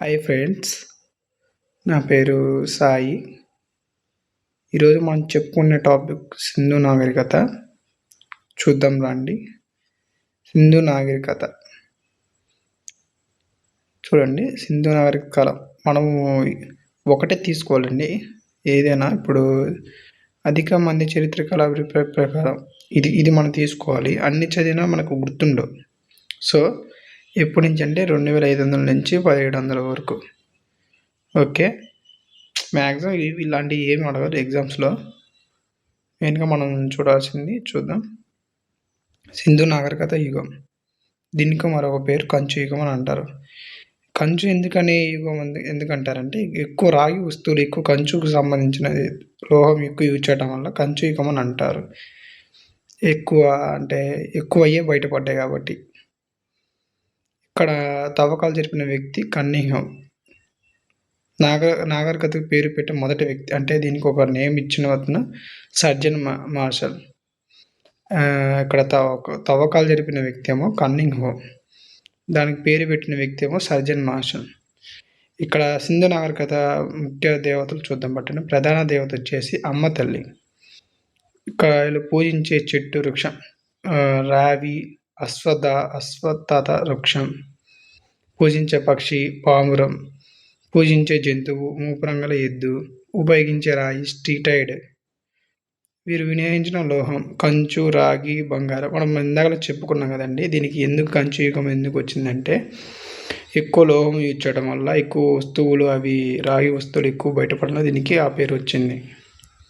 Hi friends, నా పేరు సాయి. ఈరోజు మనం చెప్పుకునే టాపిక్ సింధు నాగరికత. చూద్దాం రండి. సింధు నాగరికత చూడండి. సింధు నాగరిక కాలం మనము ఒకటే తీసుకోవాలండి. ఏదైనా ఇప్పుడు అధిక మంది చరిత్రకాల అభిప్రాయ ప్రకారం ఇది మనం తీసుకోవాలి. అన్ని చదివినా మనకు గుర్తుండవు. సో ఎప్పటి నుంచి అంటే 2500 నుంచి 1700 వరకు. ఓకే, మ్యాక్సిమం ఇలాంటివి ఏమి అడగరు ఎగ్జామ్స్లో. మెయిన్గా మనం చూద్దాం. సింధు నాగరికత యుగం, దీనికి మరొక పేరు కంచు యుగం అని అంటారు. కంచు ఎందుకని యుగం ఎందుకంటారంటే ఎక్కువ రాగి వస్తువులు, ఎక్కువ కంచుకు సంబంధించిన లోహం ఎక్కువ యూజ్ చేయడం వల్ల కంచు యుగం అని అంటారు. ఎక్కువ అయ్యే బయటపడ్డాయి కాబట్టి. ఇక్కడ తవ్వకాలు జరిపిన వ్యక్తి కన్నింగ్హామ్. నాగరికతకు పేరు పెట్టే మొదటి వ్యక్తి, అంటే దీనికి ఒక నేమ్ ఇచ్చిన అతను సర్జన్ మార్షల్. ఇక్కడ తవ్వకాలు జరిపిన వ్యక్తి ఏమో కన్నింగ్హామ్, దానికి పేరు పెట్టిన వ్యక్తి ఏమో సర్జన్ మార్షల్. ఇక్కడ సింధు నాగరికత ముఖ్య దేవతలు చూద్దాం పట్టండి. ప్రధాన దేవత వచ్చేసి అమ్మ తల్లి. ఇక్కడ వీళ్ళు పూజించే చెట్టు వృక్షం రావి, అశ్వత్థ వృక్షం. పూజించే పక్షి పావురం. పూజించే జంతువు మూపురంగల ఎద్దు. ఉపయోగించే రాయి స్టీటైడ్. వీరు వినియోగించిన లోహం కంచు, రాగి, బంగారం. మనం ఇందాక చెప్పుకున్నాం కదండి. దీనికి ఎందుకు కంచు యుగం ఎందుకు వచ్చిందంటే ఎక్కువ లోహం యూజ్ చేయడం వల్ల ఎక్కువ వస్తువులు, అవి రాగి వస్తువులు ఎక్కువ బయటపడడం, దీనికి ఆ పేరు వచ్చింది.